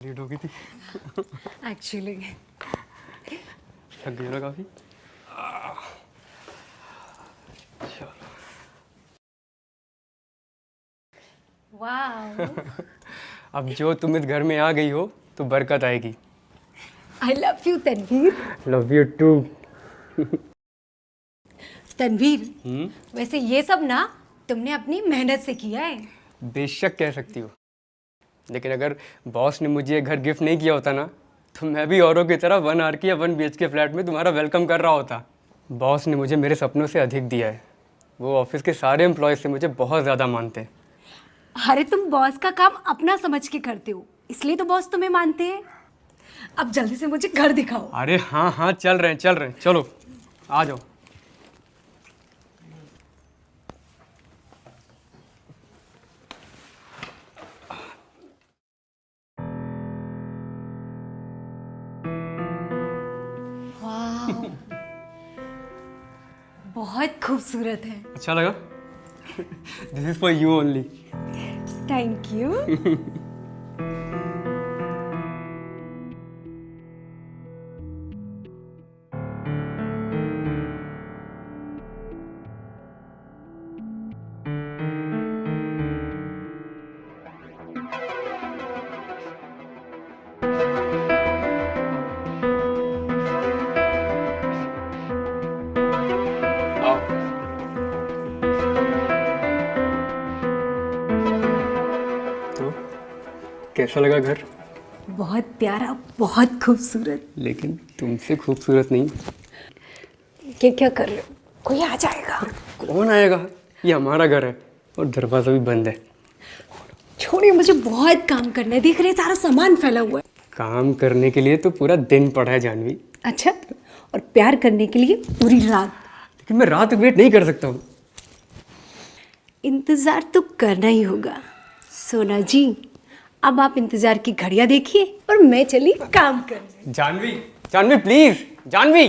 Late हो गई थी एक्चुअली। थक गई ना काफी। चलो वाह। अब जो तुम इस घर में आ गई हो तो बरकत आएगी। I love you Tanveer. Love you too. Tanveer, वैसे ये सब ना तुमने अपनी मेहनत से किया है। बेशक कह सकती हो, लेकिन अगर बॉस ने मुझे ये घर गिफ्ट नहीं किया होता ना तो मैं भी औरों की तरह 1 आर के या 1 BHK फ्लैट में तुम्हारा वेलकम कर रहा होता। बॉस ने मुझे मेरे सपनों से अधिक दिया है। वो ऑफिस के सारे एम्प्लॉयज़ से मुझे बहुत ज़्यादा मानते हैं। अरे तुम बॉस का काम अपना समझ के करते हो, इसलिए तो बॉस तुम्हें मानते हैं। अब जल्दी से मुझे घर दिखाओ। अरे हाँ हाँ, चल रहे हैं, चलो आ जाओ। वाह, बहुत खूबसूरत है। अच्छा लगा? This is for you only. Thank you. तो कैसा लगा घर? बहुत प्यारा, बहुत खूबसूरत। लेकिन तुमसे खूबसूरत नहीं। क्या कर रहे हो? कोई आ जाएगा। कौन आएगा? ये हमारा घर है और दरवाजा भी बंद है। छोड़िए, मुझे बहुत काम करना है। देख रहे हैं, सारा सामान फैला हुआ है। काम करने के लिए तो पूरा दिन पड़ा है जानवी। अच्छा, और प्यार करने के लिए पूरी रात। लेकिन मैं रात तक वेट नहीं कर सकता हूँ। इंतजार तो करना ही होगा। सोना जी, अब आप इंतजार की घड़ियां देखिए और मैं चली काम करने। जानवी, जानवी प्लीज, जानवी।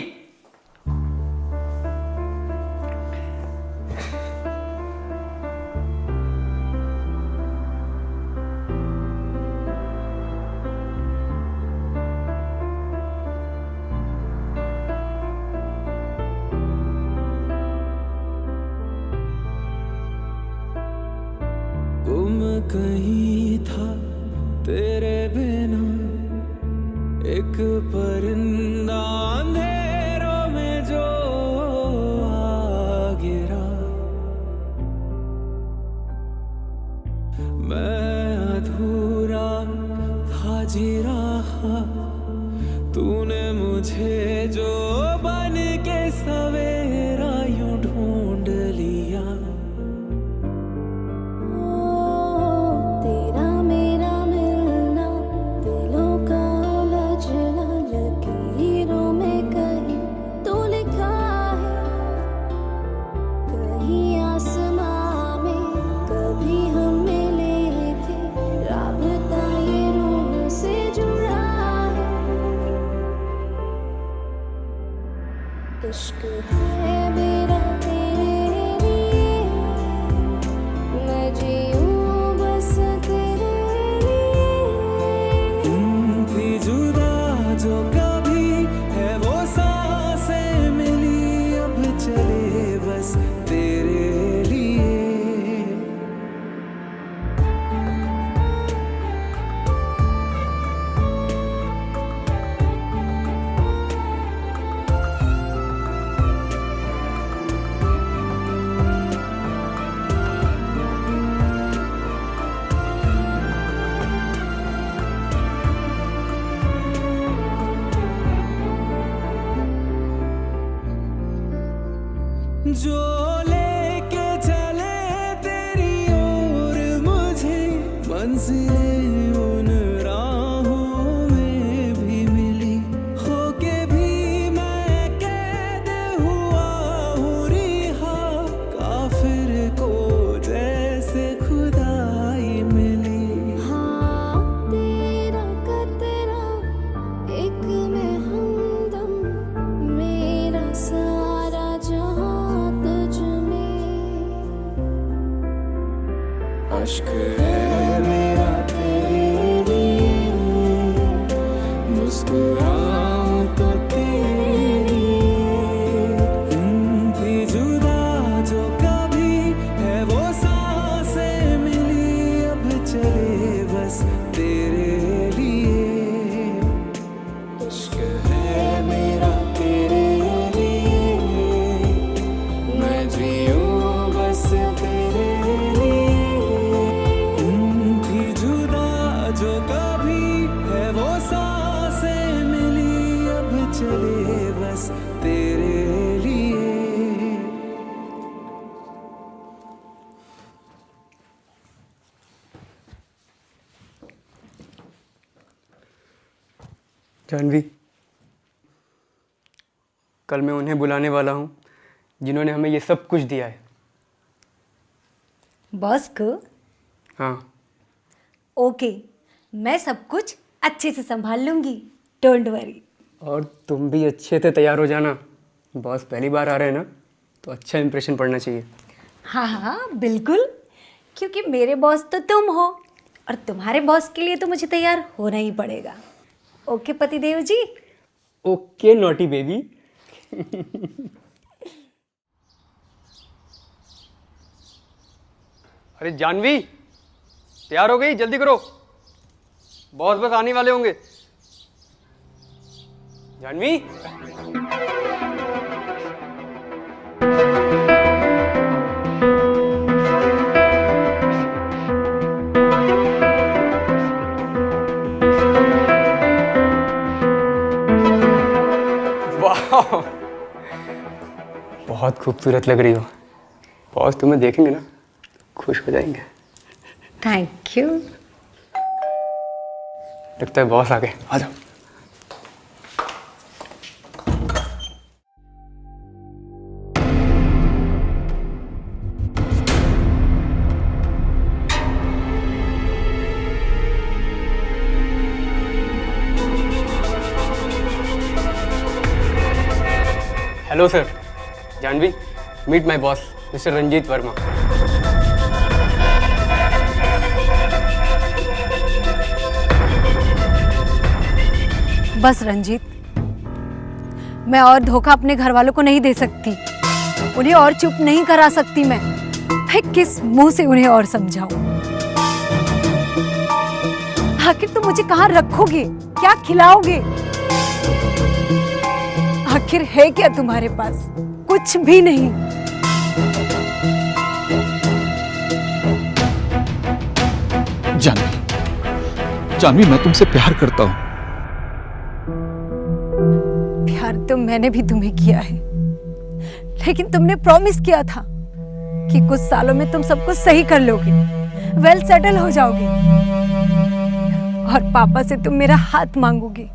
गुम कहीं था तेरे बिना एक परिंदा अंधेरों में जो आ गिरा। मैं अधूरा था जी रहा, तूने मुझे जो बन के सवेरा यूं ढूंढ लिया। तेरा मेरा मिलना, दिलों का उलझना, लकीरों में कहीं तो लिखा है, कहीं आसमां में कभी हम मिले थे, राबता ये रूह से जुड़ा है। इश्क है मेरा तेरे लिए, मैं जीऊं बस तेरे लिए। थी जुदा जो कभी है वो सांसें मिली, अब चले बस तेरे लिए। जो लेके चले तेरी ओर मुझे, मंजिलें उन राहों में भी मिली, होके भी मैं कैद हुआ हूँ रिहा, काफिर को जैसे खुदाई मिली। हाँ, तेरा कतरा एक में हमदम, मेरा सारा जहां तुझ में। अश्क है मेरा तेरे लिए, चले बस तेरे लिए। जानवी, कल मैं उन्हें बुलाने वाला हूँ जिन्होंने हमें ये सब कुछ दिया है। बॉस को? हाँ। ओके, मैं सब कुछ अच्छे से संभाल लूंगी, डोंट वरी। और तुम भी अच्छे से तैयार हो जाना, बॉस पहली बार आ रहे हैं ना, तो अच्छा इंप्रेशन पड़ना चाहिए। हाँ हाँ बिल्कुल, क्योंकि मेरे बॉस तो तुम हो और तुम्हारे बॉस के लिए तो मुझे तैयार होना ही पड़ेगा। ओके पतिदेव जी। Okay naughty baby. अरे जानवी, तैयार हो गई? जल्दी करो, बॉस बस आने वाले होंगे। जानवी। वाह, बहुत खूबसूरत लग रही हो। बॉस तुम्हें देखेंगे ना, खुश हो जाएंगे। Thank you. लगता है बॉस आ गए, आ जाओ। Hello sir. Janvi, meet my boss mister Ranjeet Verma. बस रंजीत, मैं और धोखा अपने घर वालों को नहीं दे सकती, उन्हें और चुप नहीं करा सकती। मैं किस मुंह से उन्हें और समझाऊं? आखिर तुम मुझे कहाँ रखोगे, क्या खिलाओगे? आखिर है क्या तुम्हारे पास? कुछ भी नहीं। जानवी, जानवी, मैं तुमसे प्यार करता हूं। प्यार तो मैंने भी तुम्हें किया है, लेकिन तुमने प्रॉमिस किया था कि कुछ सालों में तुम सब कुछ सही कर लोगे, वेल सेटल हो जाओगे और पापा से तुम मेरा हाथ मांगोगे।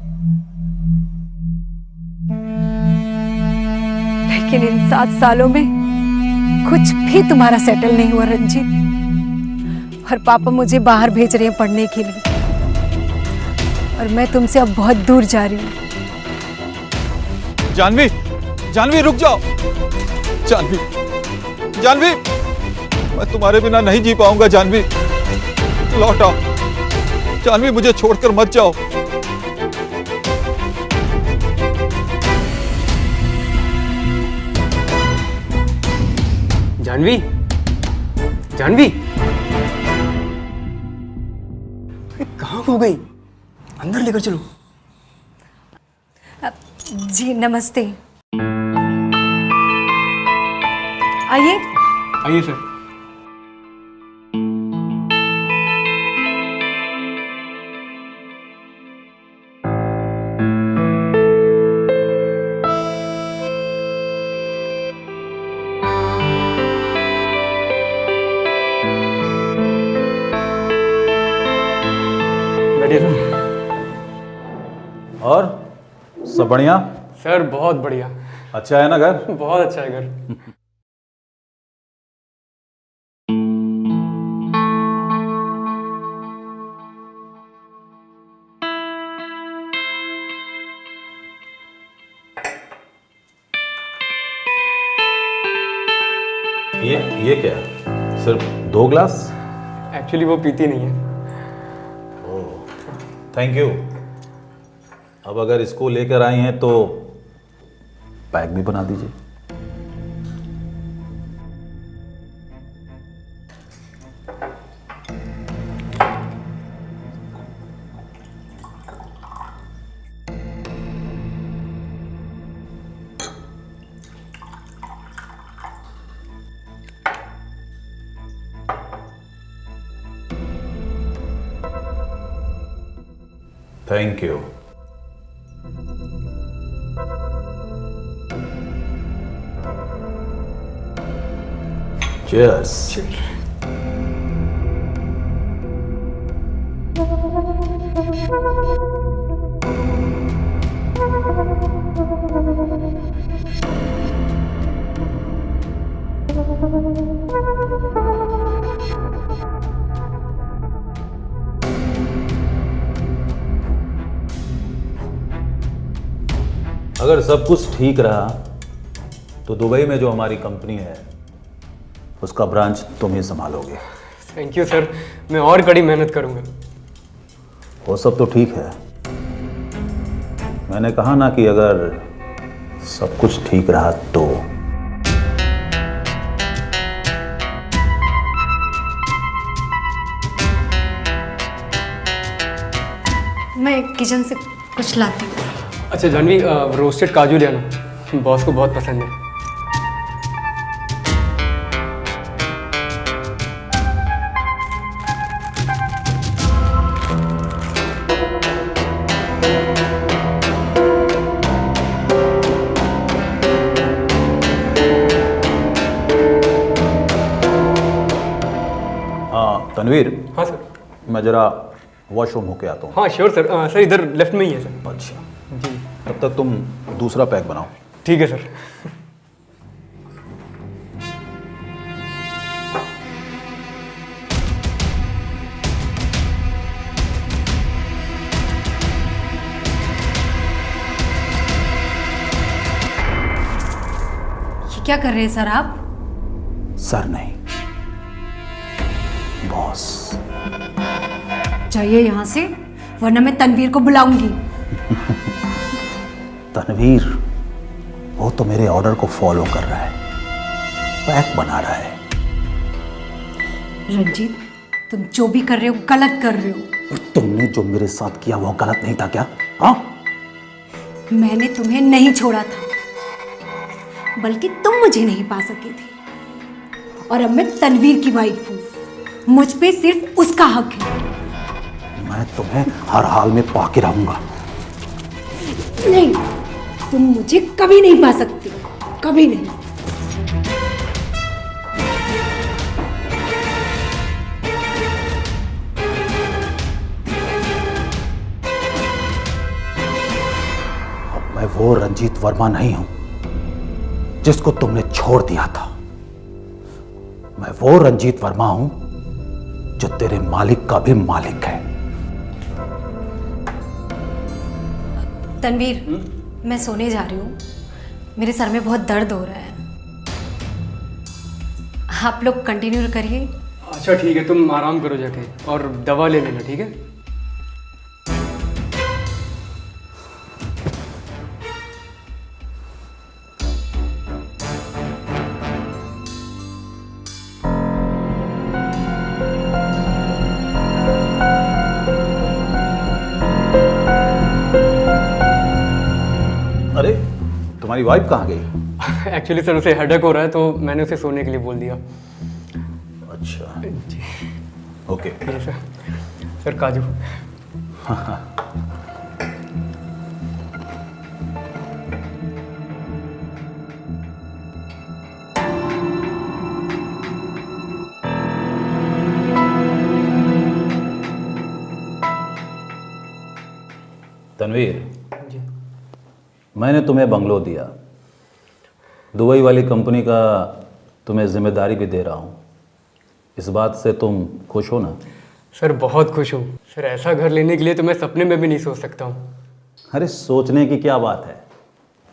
लेकिन इन 7 सालों में कुछ भी तुम्हारा सेटल नहीं हुआ रंजीत, और पापा मुझे बाहर भेज रहे हैं पढ़ने के लिए, और मैं तुमसे अब बहुत दूर जा रही हूँ। जानवी, जानवी रुक जाओ। जानवी, जानवी, मैं तुम्हारे बिना नहीं जी पाऊंगा। जानवी, लौट आओ। जानवी, मुझे छोड़कर मत जाओ। जानवी, जानवी, अरे कहाँ खो गई? अंदर लेकर चलो। जी नमस्ते, आइए। आइए सर। बैठिए सर। और सब बढ़िया? सर बहुत बढ़िया। अच्छा है ना घर? बहुत अच्छा है घर। ये क्या? सिर्फ 2 ग्लास? एक्चुअली वो पीती नहीं है। Thank you. अब अगर इसको लेकर आई हैं तो पैक भी बना दीजिए। Thank you. चीयर्स। अगर सब कुछ ठीक रहा तो दुबई में जो हमारी कंपनी है उसका ब्रांच तुम ही संभालोगे। थैंक यू सर, मैं और कड़ी मेहनत करूँगा। वो सब तो ठीक है, मैंने कहा ना कि अगर सब कुछ ठीक रहा तो। मैं किचन से कुछ लाती हूँ। अच्छा जानवी, रोस्टेड काजू ले आना, बॉस को बहुत पसंद है। तनवीर, हाँ सर। मैं जरा वॉशरूम होके आता हूँ। हाँ श्योर सर। सर इधर लेफ्ट में ही है सर। अच्छा, जी तब तक तुम दूसरा पैक बनाओ। ठीक है सर। ये क्या कर रहे हैं सर आप? सर नहीं, बॉस। जाइए यहाँ से, वरना मैं तनवीर को बुलाऊंगी। तनवीर, वो तो मेरे ऑर्डर को फॉलो कर रहा है, पैक बना रहा है। रंजीत, तुम जो भी कर रहे हो गलत कर रहे हो। और तुमने जो मेरे साथ किया वो गलत नहीं था क्या? हाँ, मैंने तुम्हें नहीं छोड़ा था, बल्कि तुम मुझे नहीं पा सके थे। और अब मैं तनवीर की वाइफ हूँ, मुझ पे सिर्फ उसका हक है। मैं तुम्हें हर हाल में पाके रहूंगा। नहीं, तुम मुझे कभी नहीं पा सकते, कभी नहीं। अब मैं वो रंजीत वर्मा नहीं हूं जिसको तुमने छोड़ दिया था। मैं वो रंजीत वर्मा हूं जो तेरे मालिक का भी मालिक है। तनवीर, मैं सोने जा रही हूँ, मेरे सर में बहुत दर्द हो रहा है। आप लोग कंटिन्यू करिए। अच्छा ठीक है, तुम आराम करो जाके और दवा ले लेना, ठीक है? अरे, तुम्हारी वाइफ कहाँ गई? एक्चुअली सर उसे हेडेक हो रहा है तो मैंने उसे सोने के लिए बोल दिया। अच्छा, ओके। ठीक है सर। सर काजू। तनवीर, जी मैंने तुम्हें बंगलो दिया, दुबई वाली कंपनी का तुम्हें जिम्मेदारी भी दे रहा हूँ। इस बात से तुम खुश हो ना? सर बहुत खुश हूँ सर, ऐसा घर लेने के लिए तो मैं सपने में भी नहीं सोच सकता हूँ। अरे सोचने की क्या बात है,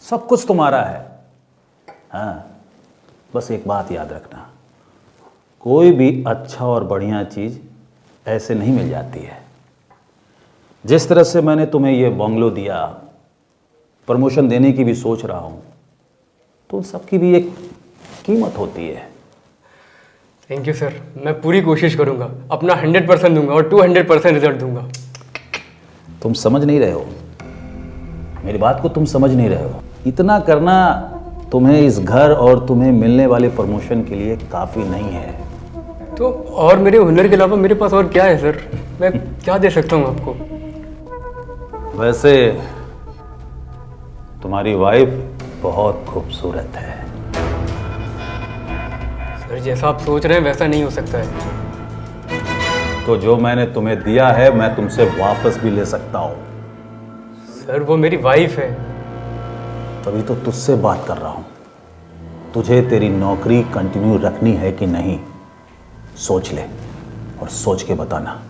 सब कुछ तुम्हारा है। हाँ, बस एक बात याद रखना, कोई भी अच्छा और बढ़िया चीज़ ऐसे नहीं मिल जाती है। जिस तरह से मैंने तुम्हें ये बंगलो दिया, प्रमोशन देने की भी सोच रहा हूँ, तो उन सबकी भी एक कीमत होती है। थैंक यू सर, मैं पूरी कोशिश करूँगा, अपना 100% दूंगा और 200% रिजल्ट दूंगा। तुम समझ नहीं रहे हो, मेरी बात को तुम समझ नहीं रहे हो। इतना करना तुम्हें इस घर और तुम्हें मिलने वाले प्रमोशन के लिए काफ़ी नहीं है। तो और मेरे हुनर के अलावा मेरे पास और क्या है सर? मैं क्या दे सकता हूँ आपको? वैसे तुम्हारी वाइफ बहुत खूबसूरत है। सर जैसा आप सोच रहे हैं वैसा नहीं हो सकता है। तो जो मैंने तुम्हें दिया है मैं तुमसे वापस भी ले सकता हूं। सर वो मेरी वाइफ है। तभी तो तुझसे बात कर रहा हूं। तुझे तेरी नौकरी कंटिन्यू रखनी है कि नहीं, सोच ले और सोच के बताना।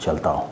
चलता हूं।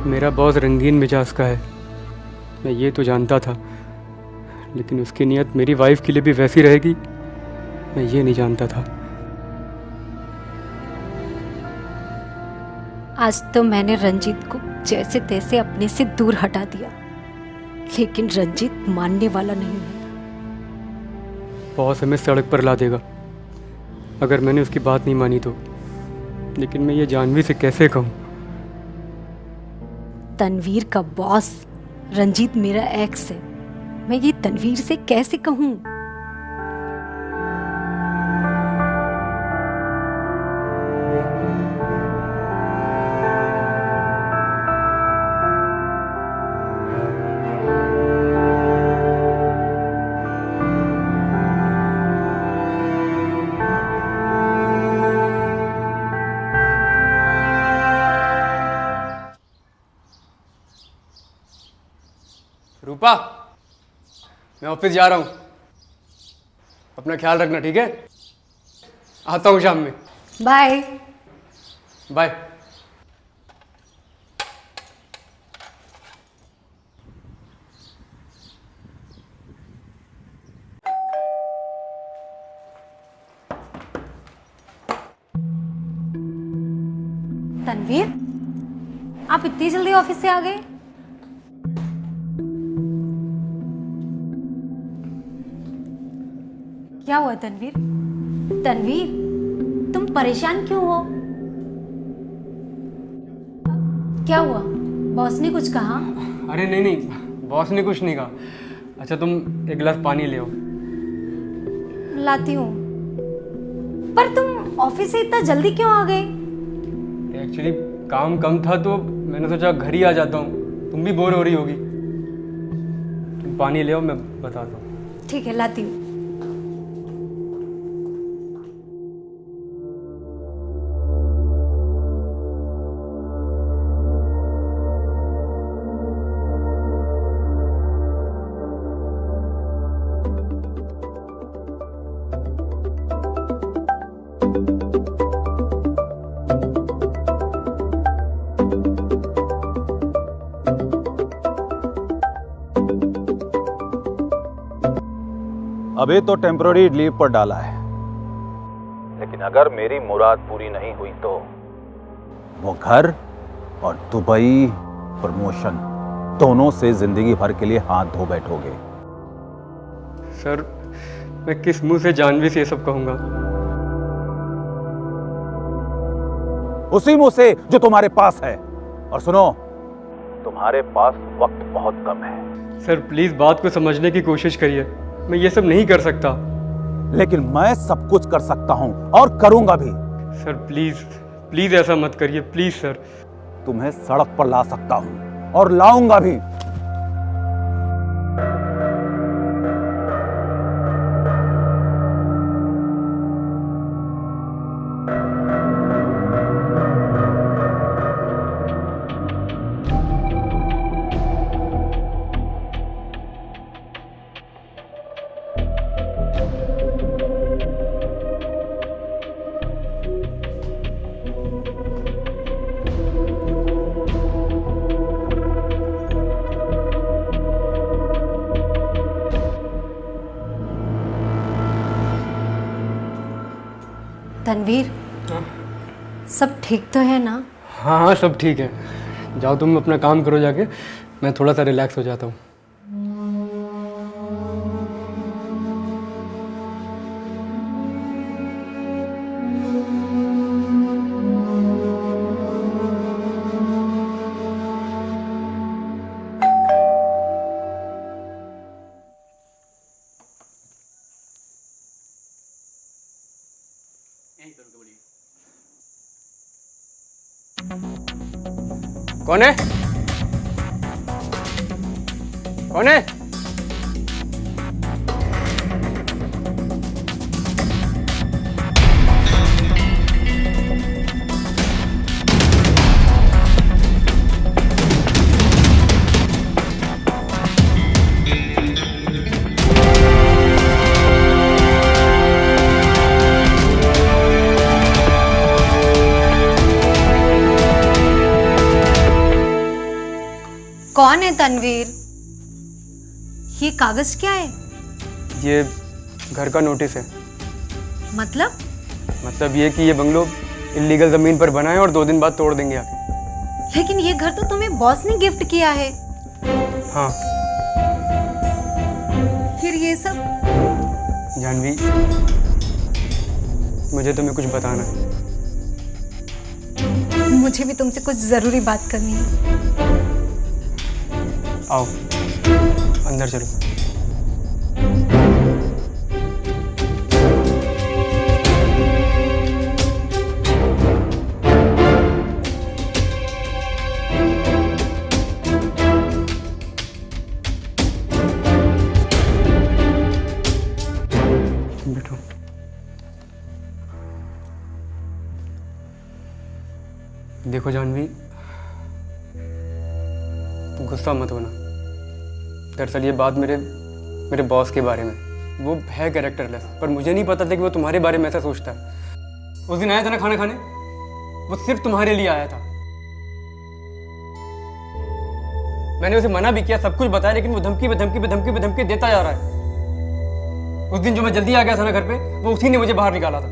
मेरा बॉस रंगीन मिजाज का है, मैं ये तो जानता था, लेकिन उसकी नीयत मेरी वाइफ के लिए भी वैसी रहेगी मैं ये नहीं जानता था। आज तो मैंने रंजीत को जैसे तैसे अपने से दूर हटा दिया, लेकिन रंजीत मानने वाला नहीं है। बॉस हमें सड़क पर ला देगा अगर मैंने उसकी बात नहीं मानी तो, लेकिन मैं ये जानवी से कैसे कहूँ? तनवीर का बॉस रंजीत मेरा एक्स है, मैं ये तनवीर से कैसे कहूँ? रूपा, मैं ऑफिस जा रहा हूँ, अपना ख्याल रखना, ठीक है? आता हूँ शाम में। बाय। बाय। तनवीर, आप इतनी जल्दी ऑफिस से आ गए? क्या हुआ तनवीर? तनवीर, तुम परेशान क्यों हो? क्या हुआ? बॉस ने कुछ कहा? अरे नहीं नहीं, बॉस ने कुछ नहीं कहा। अच्छा तुम एक गिलास पानी ले आओ। लाती हूँ। पर तुम ऑफिस से इतना जल्दी क्यों आ गए? एक्चुअली काम कम था तो मैंने सोचा घर ही आ जाता हूँ, तुम भी बोर हो रही होगी। तुम पानी ले आओ, मैं बताता हूँ। ठीक है, लाती हूँ। अभी तो टेम्पररी लीव पर डाला है, लेकिन अगर मेरी मुराद पूरी नहीं हुई तो वो घर और दुबई प्रमोशन दोनों से जिंदगी भर के लिए हाथ धो बैठोगे। सर मैं किस मुंह से जानवी से ये सब कहूँगा? उसी मुंह से जो तुम्हारे पास है। और सुनो, तुम्हारे पास वक्त बहुत कम है। सर प्लीज़ बात को समझने की कोशिश करिए, मैं ये सब नहीं कर सकता। लेकिन मैं सब कुछ कर सकता हूं और करूंगा भी। सर प्लीज़ प्लीज़ ऐसा मत करिए, प्लीज़ सर। तुम्हें सड़क पर ला सकता हूं और लाऊंगा भी। तनवीर, सब ठीक तो है ना? हाँ हाँ सब ठीक है। जाओ तुम अपना काम करो जाके, मैं थोड़ा सा रिलैक्स हो जाता हूँ। कौन है? कौन है? कौन है तनवीर? ये कागज क्या है? ये घर का नोटिस है। मतलब ये कि ये बंगलो इलीगल जमीन पर बना है और 2 दिन बाद तोड़ देंगे आके। लेकिन ये घर तो तुम्हें बॉस ने गिफ्ट किया है। हाँ फिर ये सब? जानवी, मुझे तुम्हें कुछ बताना है। मुझे भी तुमसे कुछ जरूरी बात करनी है। आओ अंदर चलो। बैठो। देखो जानवी, गुस्सा मत होना। दरअसल ये बात मेरे बॉस के बारे में। वो है कैरेक्टरलेस, पर मुझे नहीं पता था कि वो तुम्हारे बारे में ऐसा सोचता है। उस दिन आया था ना खाना खाने, वो सिर्फ तुम्हारे लिए आया था। मैंने उसे मना भी किया, सब कुछ बताया, लेकिन वो धमकी पे धमकी पे धमकी पे धमकी देता जा रहा है। उस दिन जो मैं जल्दी आ गया था ना घर पे, वो उसी ने मुझे बाहर निकाला था।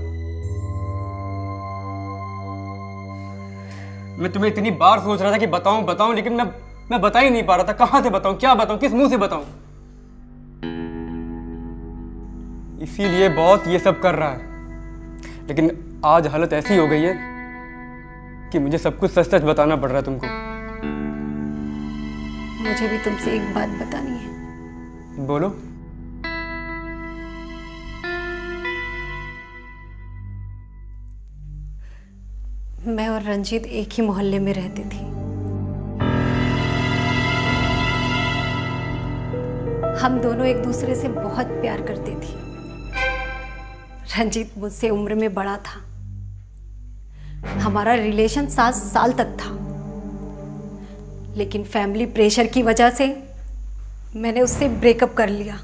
मैं तुम्हें इतनी बार सोच रहा था कि बताऊं बताऊं, लेकिन मैं बता ही नहीं पा रहा था। कहां से बताऊं, क्या बताऊं, किस मुंह से बताऊं। इसीलिए बॉस ये सब कर रहा है। लेकिन आज हालत ऐसी हो गई है कि मुझे सब कुछ सच सच बताना पड़ रहा है तुमको। मुझे भी तुमसे एक बात बतानी है। बोलो। मैं और रंजीत एक ही मोहल्ले में रहती थी। हम दोनों एक दूसरे से बहुत प्यार करते थे। रंजीत मुझसे उम्र में बड़ा था। हमारा रिलेशन 7 साल तक था, लेकिन फैमिली प्रेशर की वजह से मैंने उससे ब्रेकअप कर लिया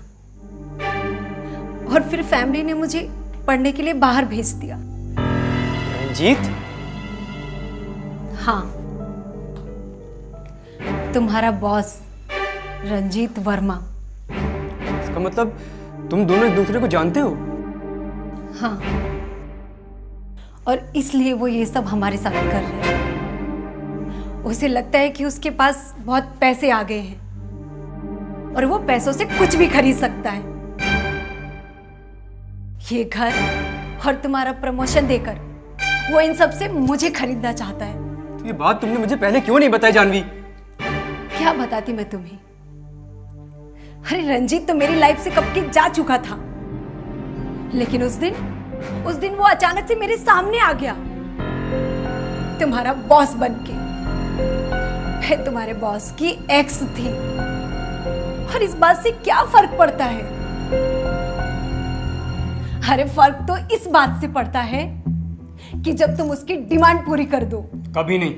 और फिर फैमिली ने मुझे पढ़ने के लिए बाहर भेज दिया। रंजीत? हाँ, तुम्हारा बॉस रंजीत वर्मा। इसका मतलब तुम दोनों एक दूसरे को जानते हो? हाँ, और इसलिए वो ये सब हमारे साथ कर रहे हैं। उसे लगता है कि उसके पास बहुत पैसे आ गए हैं और वो पैसों से कुछ भी खरीद सकता है। ये घर और तुम्हारा प्रमोशन देकर वो इन सब से मुझे खरीदना चाहता है। तो ये बात तुमने मुझे पहले क्यों नहीं बताई जानवी? क्या बताती मैं तुम्हें? अरे रंजीत तो मेरी लाइफ से कब की जा चुका था, लेकिन उस दिन वो अचानक से मेरे सामने आ गया, तुम्हारा बॉस बनके। मैं तुम्हारे बॉस की एक्स थी, और इस बात से क्या फर्क पड़ता है? अरे फर्क तो इस बात से पड़ता है कि जब तुम उसकी डिमांड पूरी कर दो। कभी नहीं।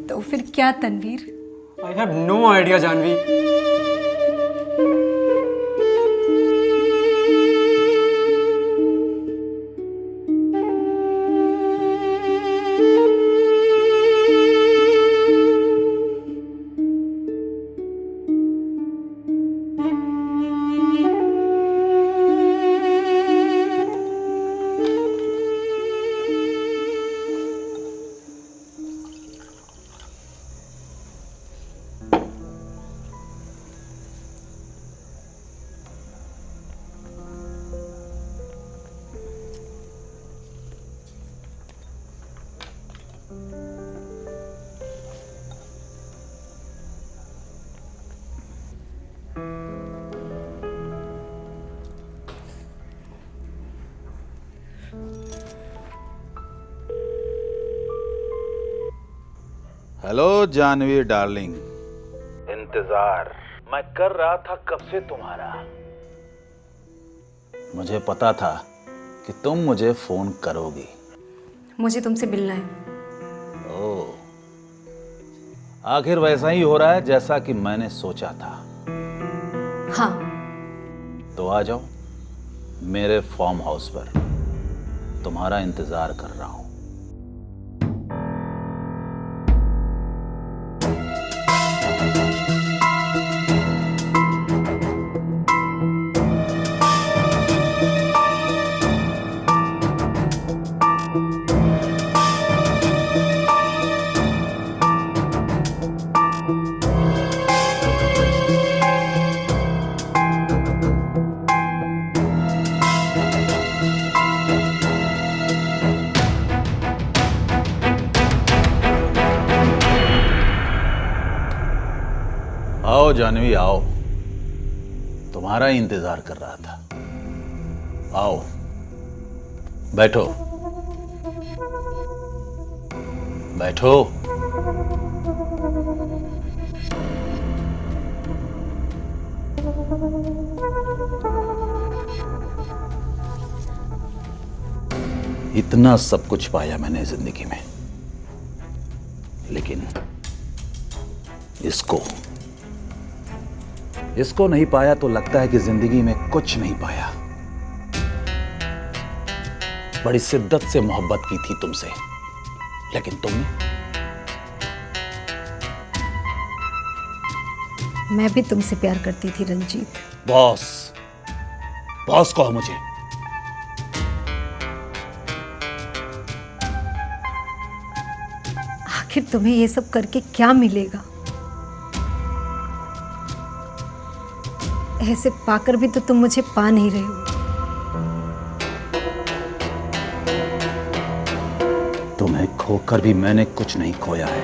तो फिर क्या Tanveer? I have no idea Janvi. Hello Janvi darling, इंतजार मैं कर रहा था कब से तुम्हारा। मुझे पता था कि तुम मुझे फोन करोगी। मुझे तुमसे मिलना है। ओह, आखिर वैसा ही हो रहा है जैसा कि मैंने सोचा था। हाँ। तो आ जाओ मेरे फार्म हाउस पर, तुम्हारा इंतजार कर रहा हूं। आओ जानवी आओ, तुम्हारा ही इंतजार कर रहा था। आओ बैठो बैठो। इतना सब कुछ पाया मैंने जिंदगी में, लेकिन इसको नहीं पाया तो लगता है कि जिंदगी में कुछ नहीं पाया। बड़ी शिद्दत से मोहब्बत की थी तुमसे, लेकिन तुमने। मैं भी तुमसे प्यार करती थी रंजीत। बॉस बॉस कहो मुझे। आखिर तुम्हें ये सब करके क्या मिलेगा? ऐसे पाकर भी तो तुम मुझे पा नहीं रहे हो। तुम्हें खोकर भी मैंने कुछ नहीं खोया है,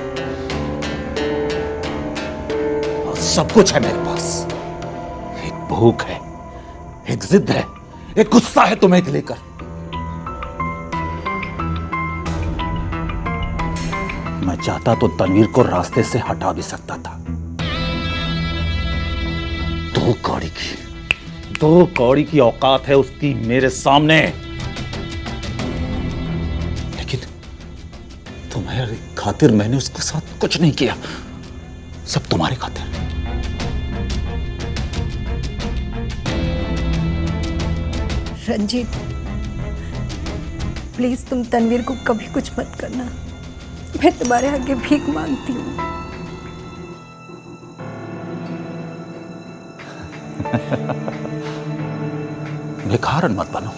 और सब कुछ है मेरे पास। एक भूख है, एक जिद है, एक गुस्सा है तुम्हें लेकर। मैं चाहता तो तनवीर को रास्ते से हटा भी सकता था। दो कौड़ी की औकात है उसकी मेरे सामने, लेकिन तुम्हारी खातिर मैंने उसके साथ कुछ नहीं किया, सब तुम्हारी खातिर। रंजीत, प्लीज तुम तनवीर को कभी कुछ मत करना। मैं तुम्हारे आगे भीख मांगती हूँ। भिखारन मत बनो।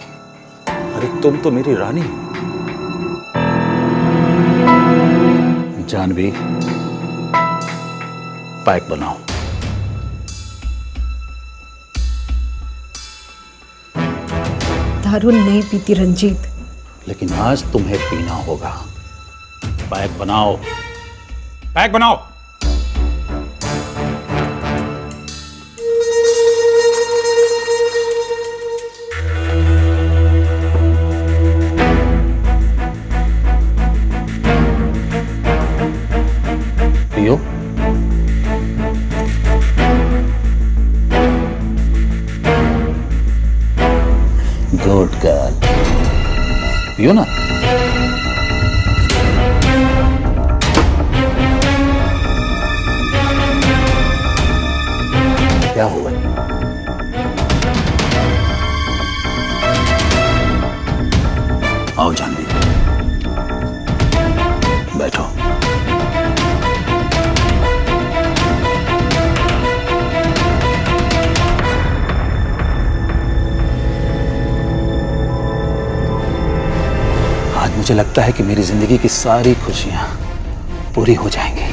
अरे तुम तो मेरी रानी। जानवी, पैक बनाओ। दारू नहीं पीती रंजीत, लेकिन आज तुम्हें पीना होगा। पैक बनाओ, पैक बनाओ। पियो। गुड गर्ल, पियो ना। क्या हुआ? आओ जानवी, बैठो। आज मुझे लगता है कि मेरी जिंदगी की सारी खुशियां पूरी हो जाएंगी।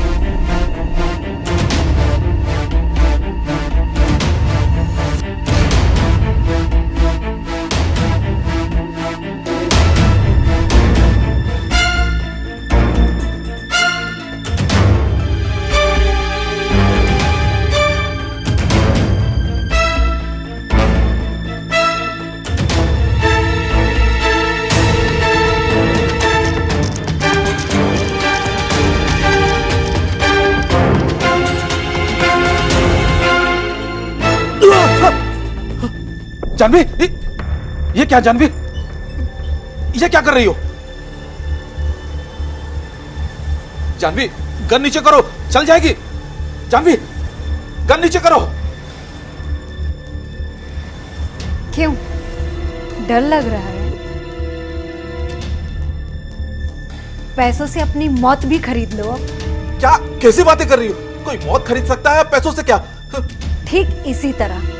जानवी, ये क्या जानवी? ये क्या कर रही हो? जानवी, गन नीचे करो, चल जाएगी। जानवी, गन नीचे करो। क्यों, डर लग रहा है? पैसों से अपनी मौत भी खरीद लो अब। क्या, कैसी बातें कर रही हो? कोई मौत खरीद सकता है पैसों से? क्या? ठीक इसी तरह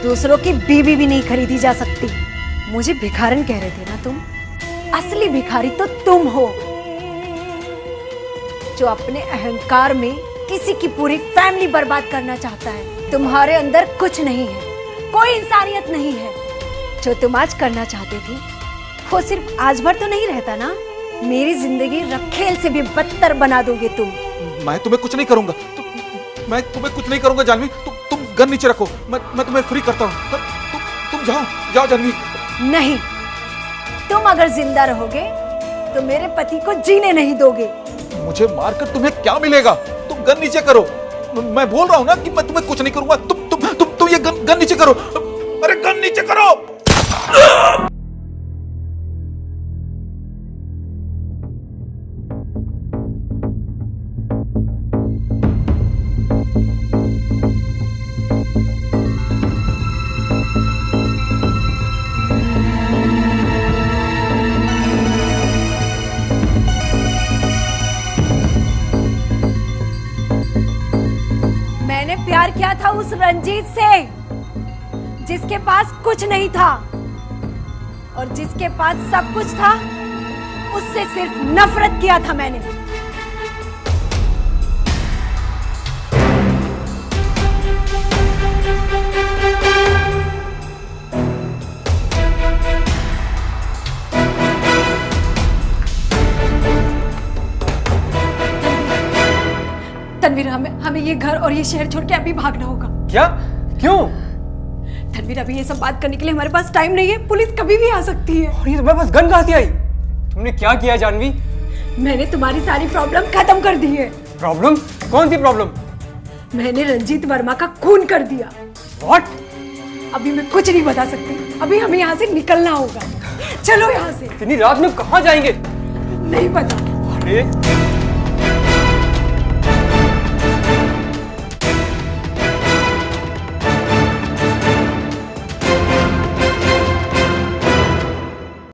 दूसरों की बीवी भी नहीं खरीदी जा सकती। मुझे भिखारन कह रहे थे ना तुम? असली भिखारी तो तुम हो, जो अपने अहंकार में किसी की पूरी फैमिली बर्बाद करना चाहता है। तुम्हारे अंदर कुछ नहीं है, कोई इंसानियत नहीं है। जो तुम आज करना चाहते थे वो सिर्फ आज भर तो नहीं रहता ना, मेरी जिंदगी रखेल से भी बदतर बना दोगे तुम। मैं तुम्हें कुछ नहीं करूंगा। मैं तुम्हें कुछ नहीं करूंगा जानवी। तुम गन नीचे रखो, मैं तुम्हें फ्री करता हूं। तुम जाओ, जाओ जानवी। नहीं, तुम अगर जिंदा रहोगे तो मेरे पति को जीने नहीं दोगे। मुझे मारकर तुम्हें क्या मिलेगा? तुम गन नीचे करो। मैं बोल रहा हूं ना कि मैं तुम्हें कुछ नहीं करूंगा। तुम ये गन नीचे करो। अरे गन नीचे करो। मैंने प्यार किया था उस रंजीत से, जिसके पास कुछ नहीं था, और जिसके पास सब कुछ था उससे सिर्फ नफरत किया था मैंने। तनवीर, हमें ये घर और ये शहर छोड़ के अभी भागना होगा। क्या? क्यों? तनवीर, अभी ये सब बात करने के लिए हमारे पास टाइम नहीं है। पुलिस कभी भी आ सकती है। और ये तुम्हारे पास गन कहाँ से आई? तुमने क्या किया जानवी? मैंने तुम्हारी सारी प्रॉब्लम खत्म कर दी है। प्रॉब्लम? कौन सी प्रॉब्लम? मैंने रंजीत वर्मा का खून कर दिया। व्हाट? अभी मैं कुछ नहीं बता सकती। अभी हमें यहाँ से निकलना होगा। चलो यहाँ से। इतनी रात में कहाँ जाएंगे? नहीं पता। अरे